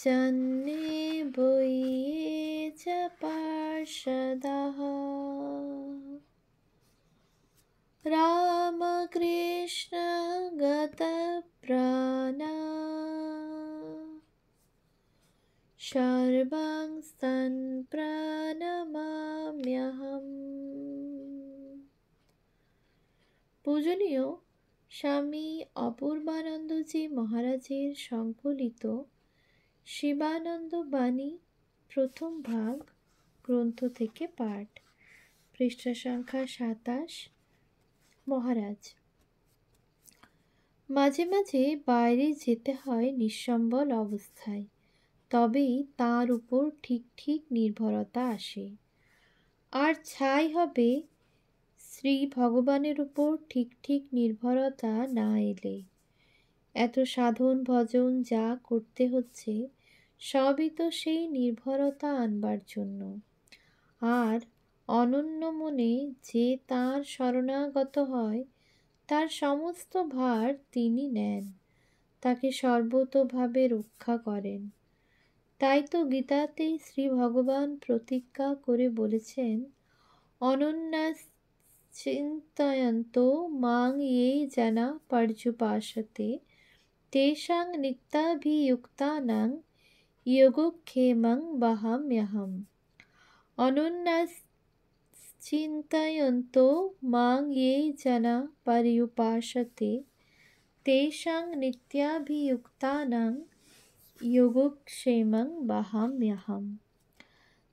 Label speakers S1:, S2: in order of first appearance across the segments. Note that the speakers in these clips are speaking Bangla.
S1: जन्ये वये च पार्षदाः रामकृष्ण गतप्राणा सर्वांस्तं प्रणमाम्यहम्। পূজনীয় স্বামী অপূর্বানন্দজি মহারাজের সংকলিত শিবানন্দ বাণী প্রথম ভাগ গ্রন্থ থেকে পাঠ, পৃষ্ঠা সংখ্যা 27। মহারাজ, মাঝে মাঝে বাইরে যেতে হয় নিঃসম্বল অবস্থায়, তবেই তার উপর ঠিক ঠিক নির্ভরতা আসে। আর ছাই হবে শ্রী ভগবানের উপর ঠিক ঠিক নির্ভরতা না এলে। এত সাধন ভজন যা করতে হচ্ছে সবই তো সেই নির্ভরতা আনবার জন্য। আর অনন্য মনে যে তাঁর শরণাগত হয় তার সমস্ত ভার তিনি নেন, তাকে সর্বতোভাবে রক্ষা করেন। তাই তো গীতাতেই শ্রী ভগবান প্রতিজ্ঞা করে বলেছেন, অনন্যাস চিন্তয়ন্তো মাং ইয়ে জনা পর্যুপাসতে তেষাং নিত্যাভিযুক্তানাং যোগক্ষেমং বহাম্যহম। অনন্যাস চিন্তয়ন্তো মাং ইয়ে জনা পর্যুপাসতে তেষাং নিত্যাভিযুক্তানাং যোগক্ষেমং বহাম্যহম।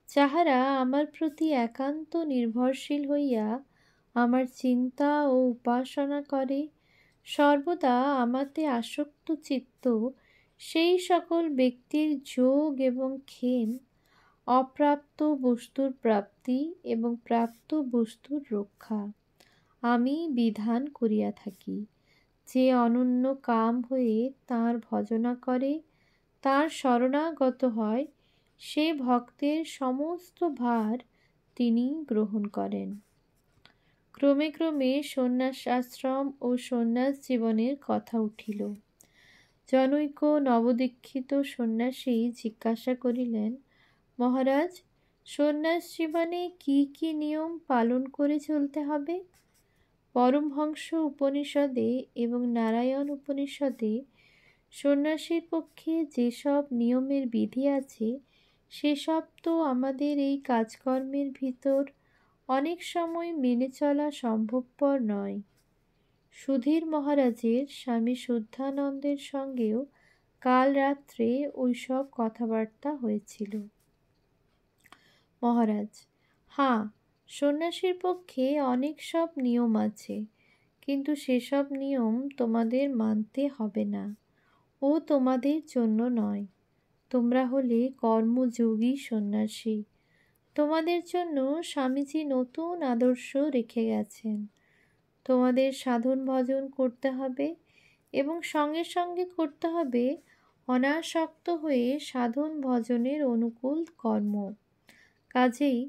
S1: যাহারা আমার প্রতি একান্ত নির্ভরশীল হইয়া আমার চিন্তা ও উপাসনা করে, সর্বদা আমাতে আসক্ত চিত্ত, সেই সকল ব্যক্তির যোগ এবং ক্ষেম, অপ্রাপ্ত বস্তুর প্রাপ্তি এবং প্রাপ্ত বস্তুর রক্ষা আমি বিধান করিয়া থাকি। যে অনন্য কাম হয়ে তাঁর ভজনা করে, তাঁর শরণাগত হয়, সে ভক্তের সমস্ত ভার তিনি গ্রহণ করেন। ক্রমে ক্রমে সন্ন্যাস আশ্রম ও সন্ন্যাস জীবনের কথা উঠিল। জনৈক নবদীক্ষিত সন্ন্যাসী জিজ্ঞাসা করিলেন, মহারাজ, সন্ন্যাস জীবনে কি কি নিয়ম পালন করে চলতে হবে? পরমহংস উপনিষদে এবং নারায়ণ উপনিষদে সন্ন্যাসীর পক্ষে যেসব নিয়মের বিধি আছে সেসব তো আমাদের এই কাজকর্মের ভিতর অনেক সময় মেনে চলা সম্ভবপর নয়। সুধীর মহারাজের স্বামী শুদ্ধানন্দের সঙ্গেও কাল রাত্রে ওইসব কথাবার্তা হয়েছিল। মহারাজ, হ্যাঁ, সন্ন্যাসীর পক্ষে অনেক সব নিয়ম আছে, কিন্তু সেসব নিয়ম তোমাদের মানতে হবে না, ও তোমাদের জন্য নয়। তোমরা হলে কর্মযোগী সন্ন্যাসী। তোমাদের জন্য স্বামীজি নতুন আদর্শ রেখে গেছেন। তোমাদের সাধন ভজন করতে হবে এবং সঙ্গে সঙ্গে করতে হবে অনাসক্ত হয়ে সাধন ভজনের অনুকূল কর্ম। কাজেই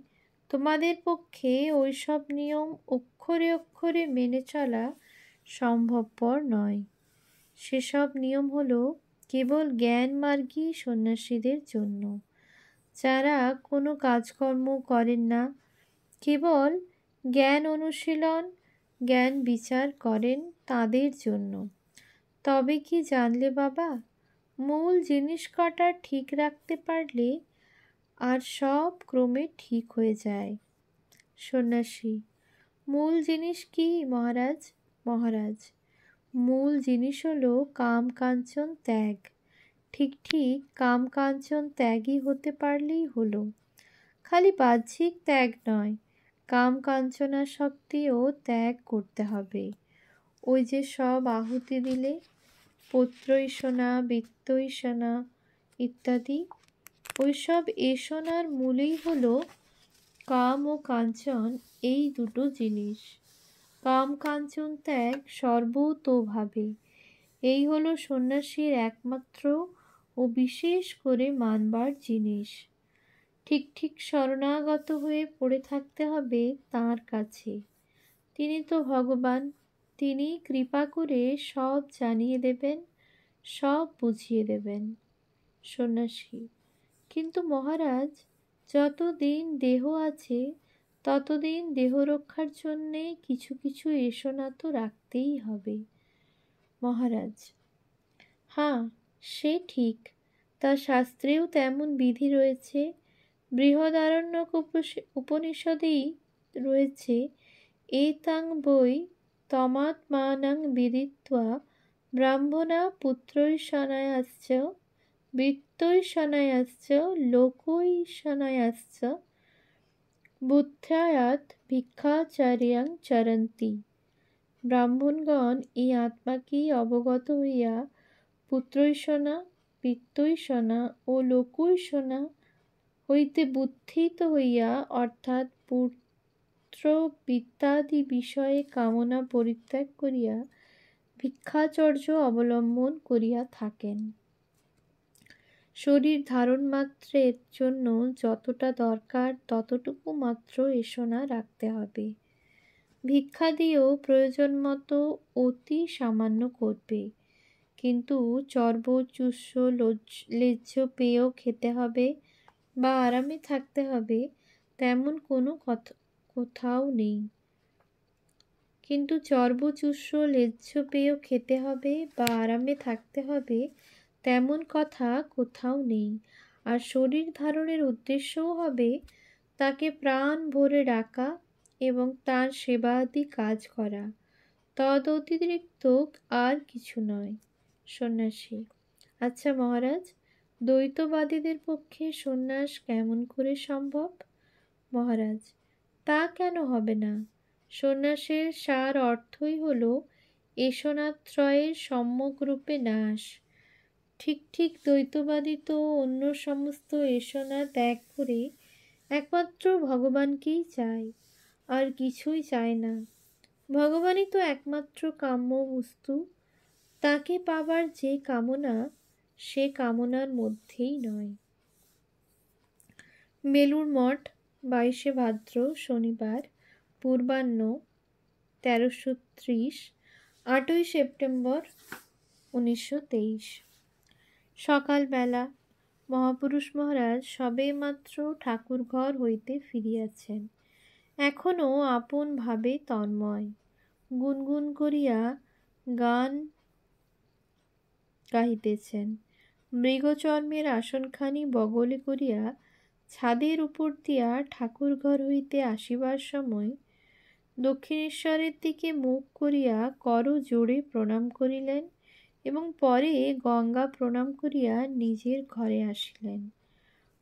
S1: তোমাদের পক্ষে ওইসব নিয়ম অক্ষরে অক্ষরে মেনে চলা সম্ভবপর নয়। সেসব নিয়ম হলো কেবল জ্ঞানমার্গী সন্ন্যাসীদের জন্য, যারা কোনো কাজকর্ম করেন না, কেবল জ্ঞান অনুশীলন, জ্ঞান বিচার করেন, তাদের জন্য। তবে কি জানলে বাবা, মূল জিনিস কটা ঠিক রাখতে পারলে আর সব ক্রমে ঠিক হয়ে যায়। সন্ন্যাসী, মূল জিনিস কি মহারাজ? মহারাজ, মূল জিনিস হলো কাম কাঞ্চন ত্যাগ। ঠিক ঠিক কাম কাঞ্চন ত্যাগী হতে পারলেই হলো। খালি বাহ্যিক ত্যাগ নয়, কাম কাঞ্চনাসক্তিও ত্যাগ করতে হবে। ওই যে সব আহুতি দিলে, পত্রৈষণা, বিত্তৈষণা ইত্যাদি, ওইসব এষণার মূলেই হলো কাম ও কাঞ্চন, এই দুটো জিনিস। কাম কাঞ্চন ত্যাগ সর্বতোভাবে, এই হলো সন্ন্যাসীর একমাত্র ও বিশেষ করে মানবার জিনিস। ঠিক ঠিক শরণাগত হয়ে পড়ে থাকতে হবে তাঁর কাছে। তিনি তো ভগবান, তিনি কৃপা করে সব জানিয়ে দেবেন, সব বুঝিয়ে দেবেন। সন্ন্যাসী: কিন্তু মহারাজ, যতদিন দেহ আছে ততদিন দেহ রক্ষার জন্যে কিছু কিছু এসনা তো রাখতেই হবে। মহারাজ: হ্যাঁ, সে ঠিক, তা শাস্ত্রেও তেমন বিধি রয়েছে। বৃহদারণ্যক উপনিষদেই রয়েছে, এতাং বৈ তমাত্মানং বিদিত্বা ব্রাহ্মণা পুত্রৈষণায়াশ্চ বৃত্তৈষণায়াশ্চ লোকৈষণায়াশ্চ বুদ্ধ্যায়াৎ ভিক্ষাচার্যাং চরন্তি। ব্রাহ্মণগণ এই আত্মাকেই অবগত হইয়া পুত্রৈষণা, বৃত্তৈষণা ও লোকৈষণা হইতে বুদ্ধিত হইয়া, অর্থাৎ পুত্র বিত্তাদি বিষয়ে কামনা পরিত্যাগ করিয়া ভিক্ষাচর্য অবলম্বন করিয়া থাকেন। শরীর ধারণ মাত্রের জন্য যতটা দরকার ততটুকু মাত্র এসনা রাখতে হবে। ভিক্ষা দিয়েও প্রয়োজন মতো অতি সামান্য করবে, কিন্তু চর্ব চুষ্য লেজ্জ পেয়েও খেতে হবে বা আরামে থাকতে হবে তেমন কোনো কোথাও নেই। কিন্তু চর্বচুষ্য লেজ্জ পেয়েও খেতে হবে বা আরামে থাকতে হবে তেমন কথা কোথাও নেই। আর শরীর ধারণের উদ্দেশ্যও হবে তাকে প্রাণ ভরে ডাকা এবং তার সেবাদি কাজ করা, তদ অতিরিক্ত আর কিছু নয়। সন্ন্যাসী: আচ্ছা মহারাজ, দ্বৈতবাদীদের পক্ষে সন্ন্যাস কেমন করে সম্ভব? মহারাজ: তা কেন হবে না? সন্ন্যাসের সার অর্থই হল এষণাত্রয়ের সম্যকরূপে নাশ। ঠিক ঠিক দ্বৈতবাদী তো অন্য সমস্ত এষণা ত্যাগ করে একমাত্র ভগবানকেই চায়, আর কিছুই চায় না। ভগবানই তো একমাত্র কাম্য বস্তু, তাকে পাবার যে কামনা সে কামনার মধ্যেই নয়। বেলুড় মঠ, 22শে ভাদ্র, শনিবার, পূর্বাহ্ন 1330, 8ই সেপ্টেম্বর 1923। সকালবেলা মহাপুরুষ মহারাজ সবেমাত্র ঠাকুরঘর হইতে ফিরিয়াছেন। এখনও আপন ভাবে তন্ময়। গুনগুন করিয়া গান গাহিতেছেন। মৃগচর্মের আসনখানি বগলে করিয়া ছাদের উপর দিয়া ঠাকুরঘর হইতে আসিবার সময় দক্ষিণেশ্বরের দিকে মুখ করিয়া করজোড়ে প্রণাম করিলেন এবং পরে গঙ্গা প্রণাম করিয়া নিজের ঘরে আসিলেন।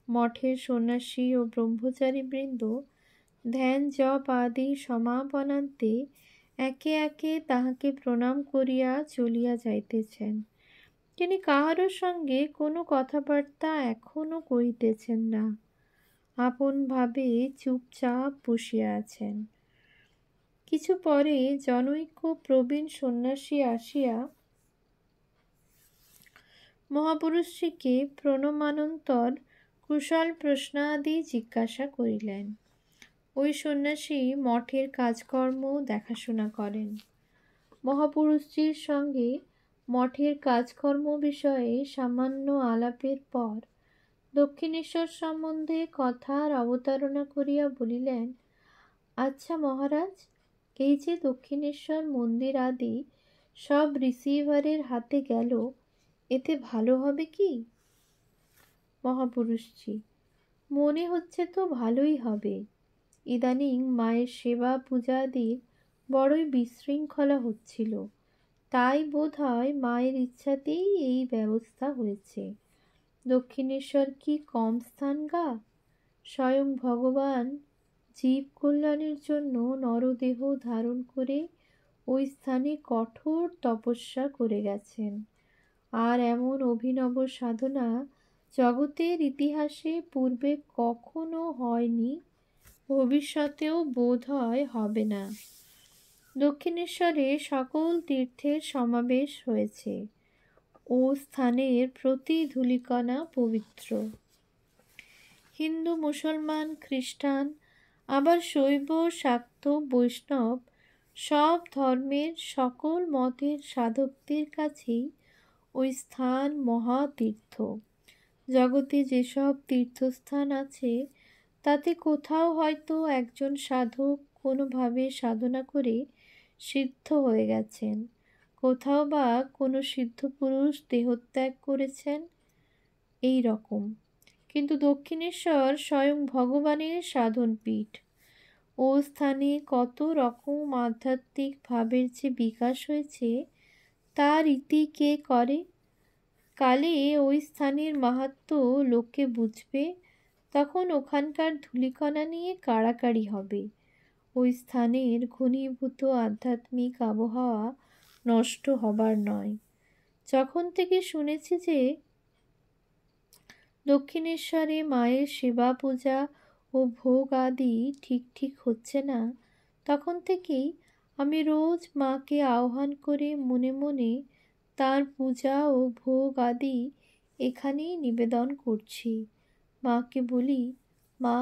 S1: মঠের সন্ন্যাসী ও ব্রহ্মচারীবৃন্দ ধ্যান জপ আদি সমাপনান্তে একে একে তাহাকে প্রণাম করিয়া চলিয়া যাইতেছেন। তিনি কাহারও সঙ্গে কোনো কথাবার্তা এখনও কহিতেছেন না, আপন ভাবে চুপচাপ বসিয়া আছেন। কিছু পরে জনৈক প্রবীণ সন্ন্যাসী আসিয়া মহাপুরুষটিকে প্রণমানন্তর কুশল প্রশ্নাদি জিজ্ঞাসা করিলেন। ওই সন্ন্যাসী মঠের কাজকর্ম দেখাশোনা করেন। মহাপুরুষটির সঙ্গে মঠের কাজকর্ম বিষয়ে সামান্য আলাপের পর দক্ষিণেশ্বর সম্বন্ধে কথার অবতারণা করিয়া বলিলেন, আচ্ছা মহারাজ, এই যে দক্ষিণেশ্বর মন্দির আদি সব রিসিভারের হাতে গেল, এতে ভালো হবে কি? মহাপুরুষজি: মনে হচ্ছে তো ভালোই হবে। ইদানিং মায়ের সেবা পূজাদির বড়ই বিশৃঙ্খলা হচ্ছিল, তাই বোধ হয় মায়ের ইচ্ছাতেই এই ব্যবস্থা হয়েছে। দক্ষিণেশ্বর কি কম স্থান গা? স্বয়ং ভগবান জীব কল্যাণের জন্য নরদেহ ধারণ করে ওই স্থানে কঠোর তপস্যা করে গেছেন। আর এমন অভিনব সাধনা জগতের ইতিহাসে পূর্বে কখনো হয়নি, ভবিষ্যতেও বোধ হয় হবে না। দক্ষিণেশ্বরে সকল তীর্থের সমাবেশ হয়েছে। ও স্থানের প্রতি ধূলিকণা পবিত্র। হিন্দু, মুসলমান, খ্রিস্টান, আবার শৈব, শাক্ত, বৈষ্ণব সব ধর্মের সকল মতের সাধকদের কাছেই ওই স্থান মহাতীর্থ। জগতে যেসব তীর্থস্থান আছে তাতে কোথাও হয়তো একজন সাধক কোনোভাবে সাধনা করে সিদ্ধ হয়ে গেছেন, কোথাও বা কোনো সিদ্ধ পুরুষ দেহত্যাগ করেছেন, এই রকম। কিন্তু দক্ষিণেশ্বর স্বয়ং ভগবানের সাধন পীঠ। ও স্থানে কত রকম আধ্যাত্মিক ভাবের যে বিকাশ হয়েছে তার ইতি কে করে? কালে ওই স্থানের মাহাত্ম্য লোকে বুঝবে, তখন ওখানকার ধূলিকণা নিয়ে কাড়াকাড়ি হবে। ওই স্থানের ঘনীভূত আধ্যাত্মিক আবহাওয়া নষ্ট হবার নয়। যখন থেকে শুনেছি যে দক্ষিণেশ্বরে মায়ের সেবা পূজা ও ভোগ আদি ঠিক ঠিক হচ্ছে না, তখন থেকেই আমি রোজ মাকে আহ্বান করে মনে মনে তার পূজা ও ভোগ আদি এখানেই নিবেদন করছি। মাকে বলি, মা,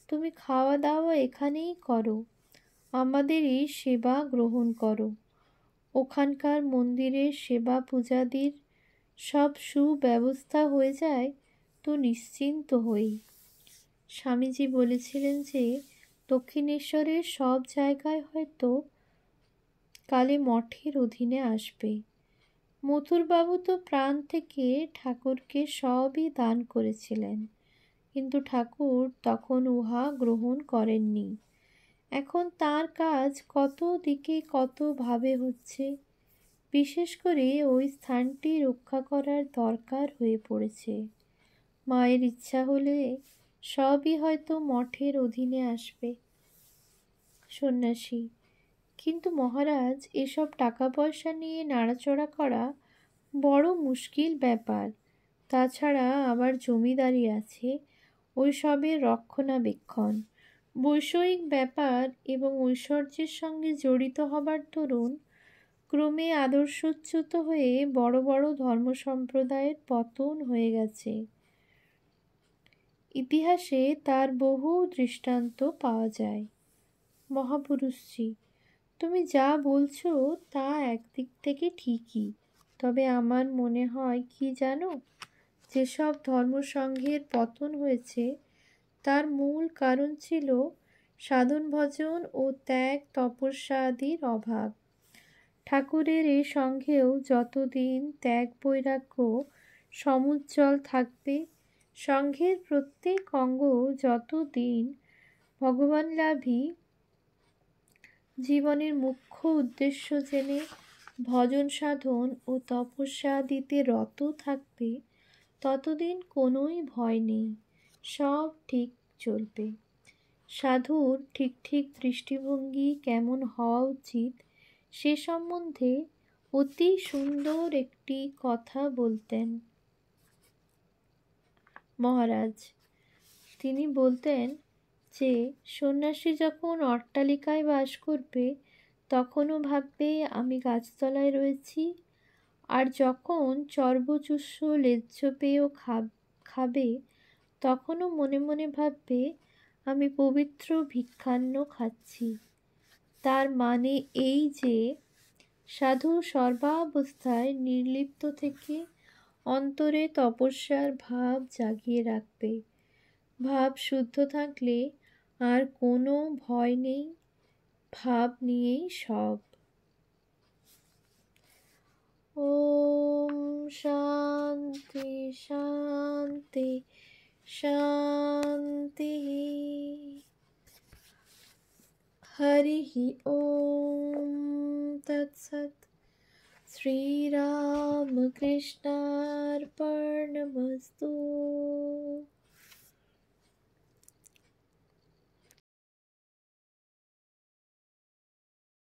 S1: তুমি খাওয়া দাওয়া এখানেই করো, আমাদের এই সেবা গ্রহণ করো। ওখানকার মন্দিরের সেবা পূজাদির সব সুব্যবস্থা হয়ে যায় তো নিশ্চিন্ত হই। স্বামীজি বলেছিলেন যে দক্ষিণেশ্বরের সব জায়গায় হয়তো কালে মঠের অধীনে আসবে। মথুরবাবু তো প্রাণ থেকে ঠাকুরকে সবই দান করেছিলেন, কিন্তু ঠাকুর তখন উহা গ্রহণ করেননি। এখন তার কাজ কত দিকে কত ভাবে হচ্ছে। বিশেষ করে ওই স্থানটি রক্ষা করার দরকার হয়ে পড়েছে। মায়ের ইচ্ছা হলে সবই হয়তো মঠের অধীনে আসবে। সন্ন্যাসী: কিন্তু মহারাজ, এসব টাকা পয়সা নিয়ে নাড়াচড়া করা বড় মুশকিল ব্যাপার। তাছাড়া আবার জমিদারি আছে, ওই সবের রক্ষণাবেক্ষণ, বৈষয়িক ব্যাপার এবং ঐশ্বর্যের সঙ্গে জড়িত হবার দরুন ক্রমে আদর্শচ্যুত হয়ে বড় বড় ধর্মসম্প্রদায়ের পতন হয়ে গেছে। ইতিহাসে তার বহু দৃষ্টান্ত পাওয়া যায়। মহাপুরুষজি, তুমি যা বলছো তা একদিক থেকে ঠিকই, তবে আমার মনে হয় কি জানো, যেসব ধর্মসংঘের পতন হয়েছে তার মূল কারণ ছিল সাধন ভজন ও ত্যাগ তপস্যা আদির অভাব। ঠাকুরের এই সঙ্ঘেও যতদিন ত্যাগ বৈরাগ্য সমুজ্জ্বল থাকবে, সঙ্ঘের প্রত্যেক অঙ্গ যতদিন ভগবানলাভী জীবনের মুখ্য উদ্দেশ্য জেনে ভজন সাধন ও তপস্যা দিতে রত থাকবে, ততদিন কোনোই ভয় নেই, সব ঠিক চলবে। সাধুর ঠিক ঠিক দৃষ্টিভঙ্গি কেমন হওয়া উচিত সে সম্বন্ধে অতি সুন্দর একটি কথা বলতেন মহারাজ। তিনি বলতেন যে সন্ন্যাসী যখন অট্টালিকায় বাস করবে তখনও ভাববে আমি গাছতলায় রয়েছি, আর যখন চর্বচুষ্য লেজ্জ পেয়েও খাবে তখনও মনে মনে ভাববে আমি পবিত্র ভিক্ষান্ন খাচ্ছি। তার মানে এই যে সাধু সর্বাবস্থায় নির্লিপ্ত থেকে অন্তরে তপস্যার ভাব জাগিয়ে রাখবে। ভাব শুদ্ধ থাকলে আর কোনো ভয় নেই, ভাব নিয়েই সব। ওম শান্তি শান্তি শান্তি। হরি ওম তৎসৎ। শ্রীরামকৃষ্ণার্পণমস্তু।